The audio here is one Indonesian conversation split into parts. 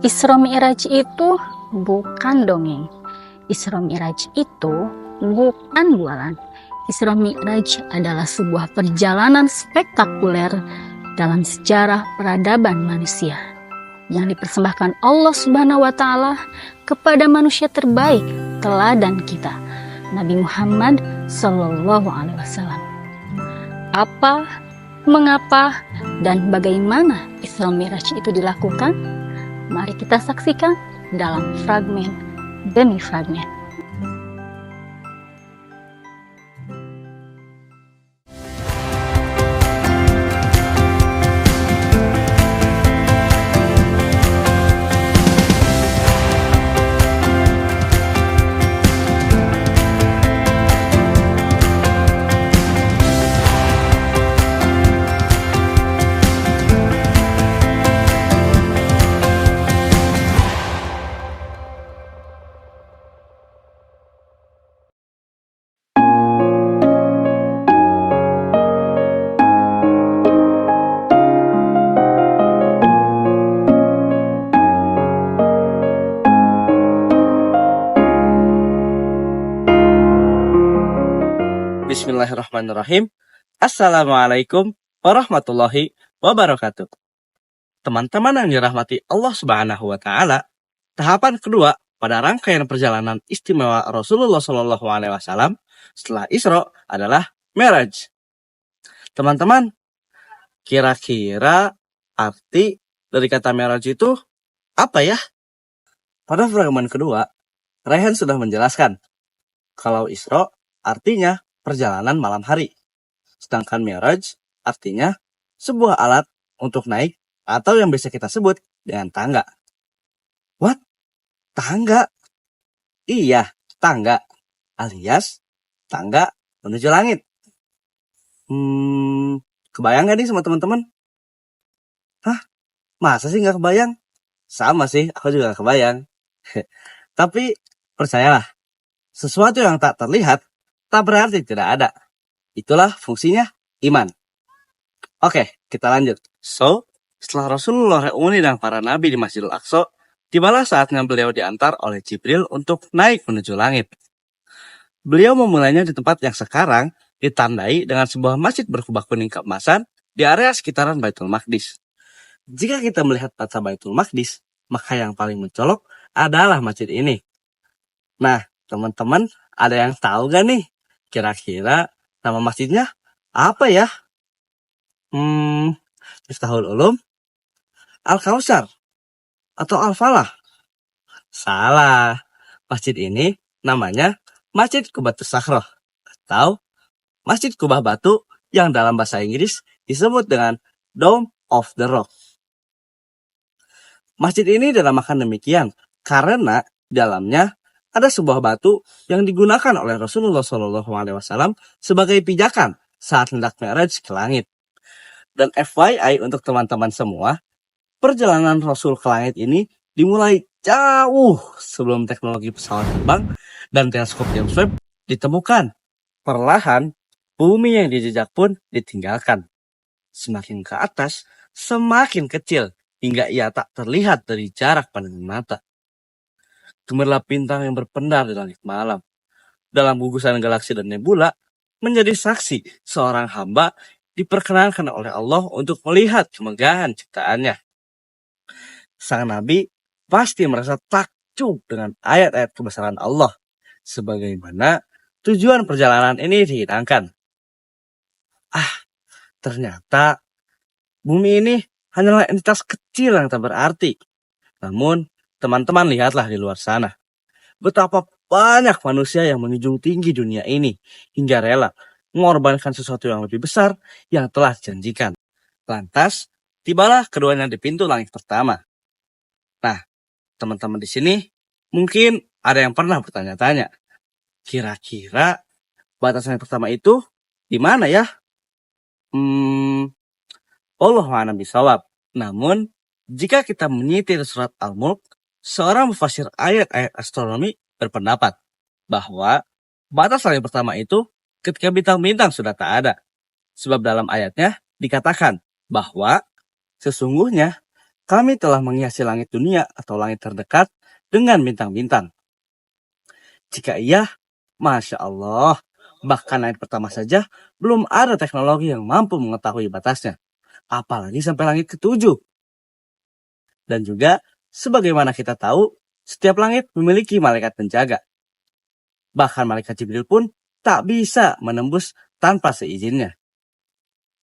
Isra Mi'raj itu bukan dongeng. Isra Mi'raj itu bukan bualan. Isra Mi'raj adalah sebuah perjalanan spektakuler dalam sejarah peradaban manusia yang dipersembahkan Allah Subhanahu wa taala kepada manusia terbaik, teladan kita, Nabi Muhammad sallallahu alaihi wasallam. Apa, mengapa, dan bagaimana Isra Mi'raj itu dilakukan? Mari kita saksikan dalam fragmen demi fragmen. Bismillahirrahmanirrahim. Assalamualaikum warahmatullahi wabarakatuh. Teman-teman yang dirahmati Allah Subhanahu wa taala, tahapan kedua pada rangkaian perjalanan istimewa Rasulullah Shallallahu alaihi wasallam setelah Isra adalah Mi'raj. Teman-teman, kira-kira arti dari kata Mi'raj itu apa ya? Pada fragmen kedua, Raihan sudah menjelaskan kalau Isra artinya perjalanan malam hari. Sedangkan Mi'raj artinya sebuah alat untuk naik atau yang bisa kita sebut dengan tangga. What? Tangga? Iya, tangga. Alias tangga menuju langit. Kebayang gak nih sama teman-teman? Hah? Masa sih gak kebayang? Sama sih, aku juga gak kebayang. Tapi percayalah, sesuatu yang tak terlihat tak berarti tidak ada. Itulah fungsinya iman. Oke, kita lanjut. So, setelah Rasulullah reuni dengan para nabi di Masjidil Aqsa, tibalah saatnya beliau diantar oleh Jibril untuk naik menuju langit. Beliau memulainya di tempat yang sekarang ditandai dengan sebuah masjid berkubah kuning keemasan di area sekitaran Baitul Maqdis. Jika kita melihat tata Baitul Maqdis, maka yang paling mencolok adalah masjid ini. Nah, teman-teman, ada yang tahu gak nih? Kira-kira nama masjidnya apa ya? Miftahul Ulum, Al-Kautsar, atau Al-Falah? Salah. Masjid ini namanya Masjid Qubatus Sakhroh atau Masjid Kubah Batu yang dalam bahasa Inggris disebut dengan Dome of the Rock. Masjid ini dinamakan demikian karena di dalamnya ada sebuah batu yang digunakan oleh Rasulullah SAW sebagai pijakan saat hendak Mi'raj ke langit. Dan FYI untuk teman-teman semua, perjalanan Rasul ke langit ini dimulai jauh sebelum teknologi pesawat terbang dan teleskop James Webb ditemukan. Perlahan, bumi yang dijejak pun ditinggalkan. Semakin ke atas, semakin kecil hingga ia tak terlihat dari jarak pandangan mata. Gemerlap bintang yang berpendar di langit malam, dalam gugusan galaksi dan nebula, menjadi saksi seorang hamba diperkenankan oleh Allah untuk melihat kemegahan ciptaannya. Sang Nabi pasti merasa takjub dengan ayat-ayat kebesaran Allah, sebagaimana tujuan perjalanan ini dihidangkan. Ternyata bumi ini hanyalah entitas kecil yang tak berarti. Namun, teman-teman lihatlah di luar sana. Betapa banyak manusia yang menjunjung tinggi dunia ini hingga rela mengorbankan sesuatu yang lebih besar yang telah dijanjikan. Lantas, tibalah keduanya di pintu langit pertama. Nah, teman-teman di sini mungkin ada yang pernah bertanya-tanya, kira-kira batasan yang pertama itu di mana ya? Wallahu a'lam bishawab. Namun, jika kita menyitir surat Al-Mulk, seorang mufasir ayat-ayat astronomi berpendapat bahwa batasan yang pertama itu ketika bintang-bintang sudah tak ada. Sebab dalam ayatnya dikatakan bahwa sesungguhnya Kami telah menghiasi langit dunia atau langit terdekat dengan bintang-bintang. Jika iya, Masya Allah, bahkan langit pertama saja belum ada teknologi yang mampu mengetahui batasnya. Apalagi sampai langit ketujuh. Dan juga, sebagaimana kita tahu, setiap langit memiliki malaikat penjaga. Bahkan malaikat Jibril pun tak bisa menembus tanpa seizinnya.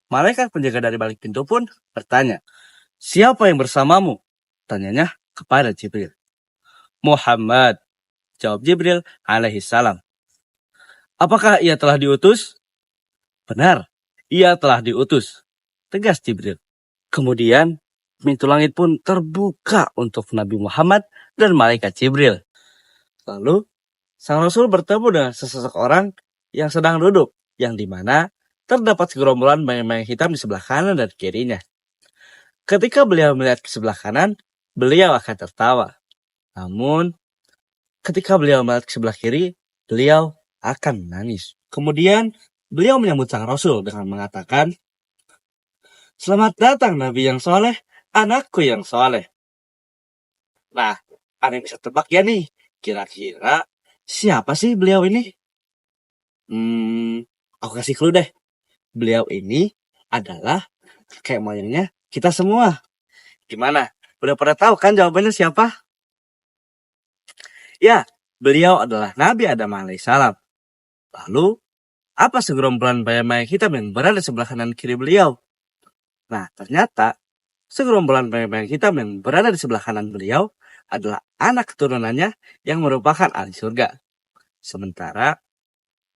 Malaikat penjaga dari balik pintu pun bertanya, "Siapa yang bersamamu?" Tanyanya kepada Jibril. "Muhammad," jawab Jibril alaihi salam. "Apakah ia telah diutus?" "Benar, ia telah diutus," tegas Jibril. Kemudian, pintu langit pun terbuka untuk Nabi Muhammad dan malaikat Jibril. Lalu, sang Rasul bertemu dengan sesosok orang yang sedang duduk, yang dimana terdapat segerombolan bayang-bayang hitam di sebelah kanan dan kirinya. Ketika beliau melihat ke sebelah kanan, beliau akan tertawa. Namun, ketika beliau melihat ke sebelah kiri, beliau akan menangis. Kemudian, beliau menyambut sang Rasul dengan mengatakan, "Selamat datang Nabi yang soleh, anakku yang soleh." Nah, ada yang bisa tebak ya nih, kira-kira siapa sih beliau ini? Aku kasih clue deh. Beliau ini adalah kakek moyangnya kita semua. Gimana? Udah pada tahu kan jawabannya siapa? Ya, beliau adalah Nabi Adam alaihissalam. Lalu, apa segerombolan bayang-bayang hitam yang berada di sebelah kanan kiri beliau? Nah, ternyata segerombolan bayang-bayang hitam yang berada di sebelah kanan beliau adalah anak keturunannya yang merupakan ahli surga. Sementara,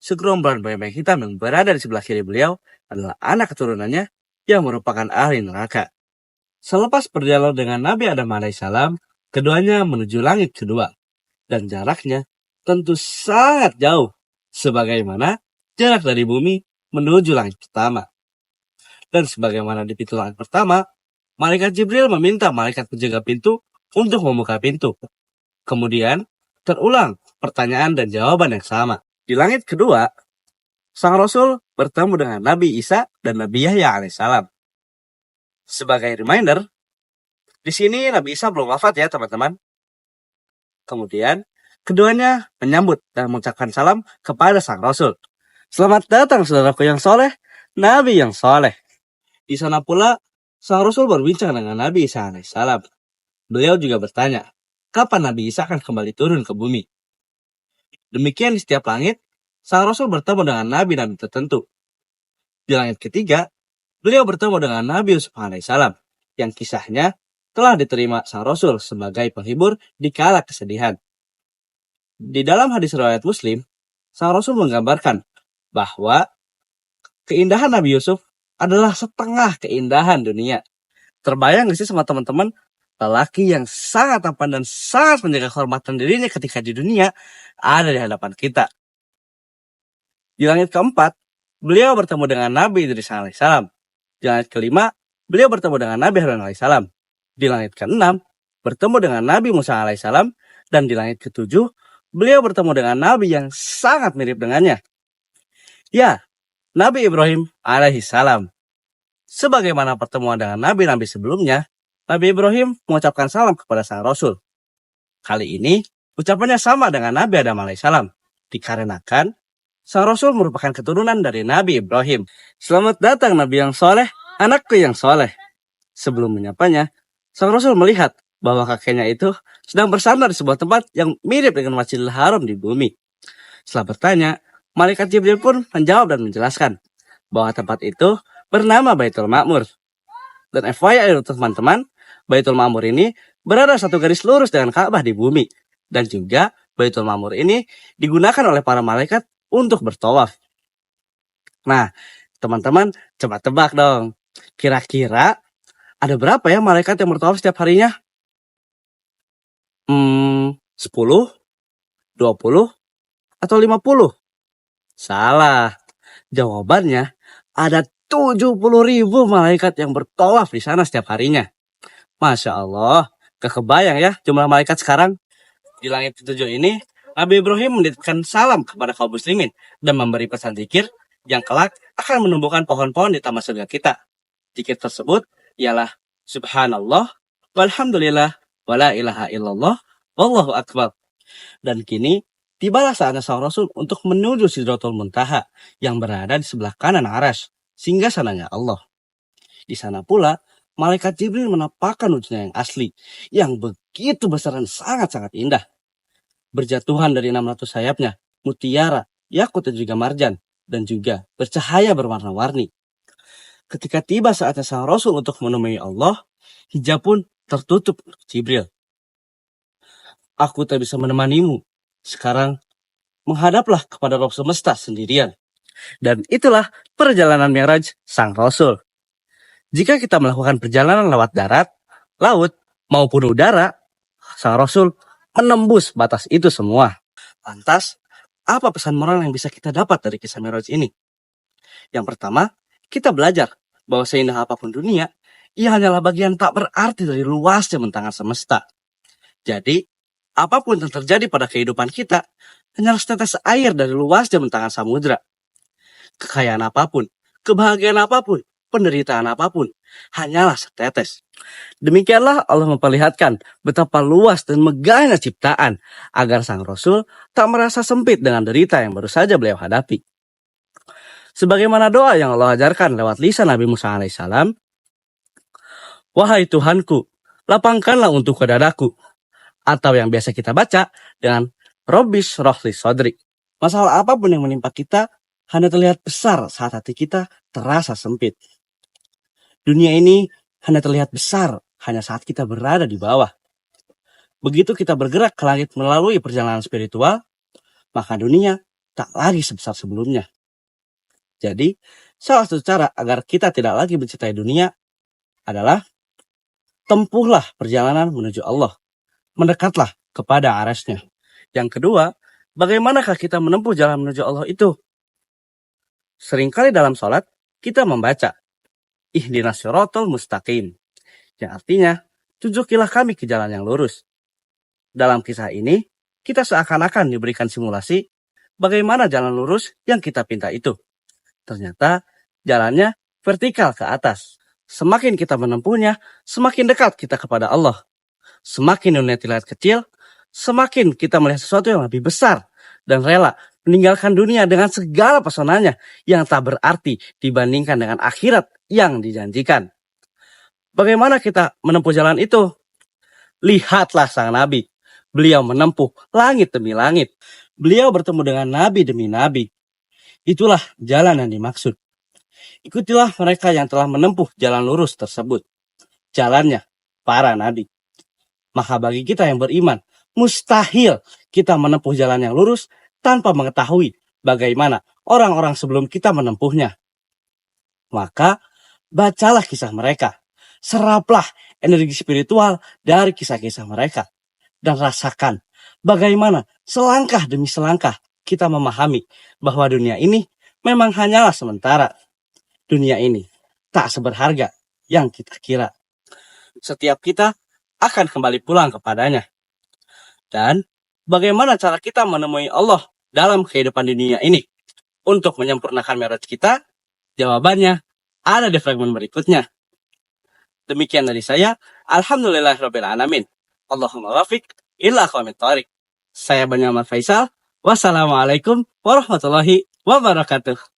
segerombolan bayang-bayang hitam yang berada di sebelah kiri beliau adalah anak keturunannya yang merupakan ahli neraka. Selepas berdialog dengan Nabi Adam alaihissalam, keduanya menuju langit kedua. Dan jaraknya tentu sangat jauh, sebagaimana jarak dari bumi menuju langit pertama. Dan sebagaimana di pintu langit pertama, malaikat Jibril meminta malaikat penjaga pintu untuk membuka pintu. Kemudian, terulang pertanyaan dan jawaban yang sama. Di langit kedua, sang Rasul bertemu dengan Nabi Isa dan Nabi Yahya alaihissalam. Sebagai reminder, di sini Nabi Isa belum wafat ya teman-teman. Kemudian, keduanya menyambut dan mengucapkan salam kepada sang Rasul. "Selamat datang saudaraku yang soleh, Nabi yang soleh." Di sana pula, sang Rasul berbincang dengan Nabi Isa alaihissalam. Beliau juga bertanya, kapan Nabi Isa akan kembali turun ke bumi. Demikian di setiap langit, sang Rasul bertemu dengan nabi-nabi tertentu. Di langit ketiga, beliau bertemu dengan Nabi Yusuf alaihissalam, yang kisahnya telah diterima sang Rasul sebagai penghibur di kala kesedihan. Di dalam hadis riwayat Muslim, sang Rasul menggambarkan bahwa keindahan Nabi Yusuf adalah setengah keindahan dunia. Terbayang gak sih sama teman-teman, lelaki yang sangat tampan dan sangat menjaga kehormatan dirinya ketika di dunia ada di hadapan kita. Di langit keempat, beliau bertemu dengan Nabi Idris alaihissalam. Di langit kelima, beliau bertemu dengan Nabi Harun alaihissalam. Di langit keenam, bertemu dengan Nabi Musa alaihissalam. Dan di langit ketujuh, beliau bertemu dengan Nabi yang sangat mirip dengannya. Ya, Nabi Ibrahim alaihissalam. Sebagaimana pertemuan dengan nabi-nabi sebelumnya, Nabi Ibrahim mengucapkan salam kepada sang Rasul. Kali ini, ucapannya sama dengan Nabi Adam alaihissalam. Dikarenakan, sang Rasul merupakan keturunan dari Nabi Ibrahim. "Selamat datang Nabi yang soleh, anakku yang soleh." Sebelum menyapanya, sang Rasul melihat bahwa kakeknya itu sedang bersandar di sebuah tempat yang mirip dengan Masjidil Haram di bumi. Setelah bertanya, malaikat Jibril pun menjawab dan menjelaskan bahwa tempat itu bernama Baitul Ma'mur. Dan FYI untuk teman-teman, Baitul Ma'mur ini berada satu garis lurus dengan Ka'bah di bumi. Dan juga Baitul Ma'mur ini digunakan oleh para malaikat untuk bertawaf. Nah, teman-teman coba tebak dong. Kira-kira ada berapa ya malaikat yang bertawaf setiap harinya? 10, 20, atau 50? Salah. Jawabannya ada 70.000 malaikat yang bertawaf di sana setiap harinya. Masya Allah, kebayang ya jumlah malaikat sekarang. Di langit ketujuh ini, Nabi Ibrahim menitipkan salam kepada kaum muslimin dan memberi pesan zikir yang kelak akan menumbuhkan pohon-pohon di taman surga kita. Zikir tersebut ialah Subhanallah, Walhamdulillah, wala ilaha illallah, wallahu akbar. Dan kini, tibalah saatnya sang Rasul untuk menuju Sidratul Muntaha yang berada di sebelah kanan Arash, singgasananya Allah. Di sana pula, malaikat Jibril menampakkan wujudnya yang asli, yang begitu besar dan sangat-sangat indah. Berjatuhan dari 600 sayapnya, mutiara, yakut dan juga marjan, dan juga bercahaya berwarna-warni. Ketika tiba saatnya sang Rasul untuk menemui Allah, hijab pun tertutup untuk Jibril. Aku tak bisa menemanimu. Sekarang, menghadaplah kepada Rabb semesta sendirian. Dan itulah perjalanan Mi'raj sang Rasul. Jika kita melakukan perjalanan lewat darat, laut, maupun udara, sang Rasul menembus batas itu semua. Lantas, apa pesan moral yang bisa kita dapat dari kisah Mi'raj ini? Yang pertama, kita belajar bahwa seindah apapun dunia, ia hanyalah bagian tak berarti dari luasnya bentangan semesta. Jadi, apapun yang terjadi pada kehidupan kita, hanyalah setetes air dari luasnya bentangan samudra. Kekayaan apapun, kebahagiaan apapun, penderitaan apapun, hanyalah setetes. Demikianlah Allah memperlihatkan betapa luas dan megahnya ciptaan, agar sang Rasul tak merasa sempit dengan derita yang baru saja beliau hadapi. Sebagaimana doa yang Allah ajarkan lewat lisan Nabi Musa alaihissalam, "Wahai Tuhanku, lapangkanlah untuk dadaku." Atau yang biasa kita baca dengan Robbis rohli sodri. Masalah apapun yang menimpa kita hanya terlihat besar saat hati kita terasa sempit. Dunia ini hanya terlihat besar hanya saat kita berada di bawah. Begitu kita bergerak ke langit melalui perjalanan spiritual, maka dunia tak lagi sebesar sebelumnya. Jadi, salah satu cara agar kita tidak lagi mencintai dunia adalah tempuhlah perjalanan menuju Allah. Mendekatlah kepada arasnya. Yang kedua, bagaimanakah kita menempuh jalan menuju Allah itu? Seringkali dalam sholat, kita membaca Ihdinas siratal mustaqim, yang artinya, tunjukilah kami ke jalan yang lurus. Dalam kisah ini, kita seakan-akan diberikan simulasi bagaimana jalan lurus yang kita pinta itu. Ternyata, jalannya vertikal ke atas. Semakin kita menempuhnya, semakin dekat kita kepada Allah. Semakin dunia terlihat kecil, semakin kita melihat sesuatu yang lebih besar dan rela meninggalkan dunia dengan segala pesonanya yang tak berarti dibandingkan dengan akhirat yang dijanjikan. Bagaimana kita menempuh jalan itu? Lihatlah sang Nabi. Beliau menempuh langit demi langit. Beliau bertemu dengan nabi demi nabi. Itulah jalan yang dimaksud. Ikutilah mereka yang telah menempuh jalan lurus tersebut. Jalannya para nabi. Maka bagi kita yang beriman, mustahil kita menempuh jalan yang lurus tanpa mengetahui bagaimana orang-orang sebelum kita menempuhnya. Maka, bacalah kisah mereka. Seraplah energi spiritual dari kisah-kisah mereka. Dan rasakan bagaimana selangkah demi selangkah kita memahami bahwa dunia ini memang hanyalah sementara. Dunia ini tak seberharga yang kita kira. Setiap kita akan kembali pulang kepadanya. Dan bagaimana cara kita menemui Allah dalam kehidupan dunia ini? Untuk menyempurnakan Mi'raj kita, jawabannya ada di fragmen berikutnya. Demikian dari saya. Alhamdulillahirabbil alamin. Allahumma wafiq illa aqwamit thoriq. Saya Benyamin Faisal. Wassalamualaikum warahmatullahi wabarakatuh.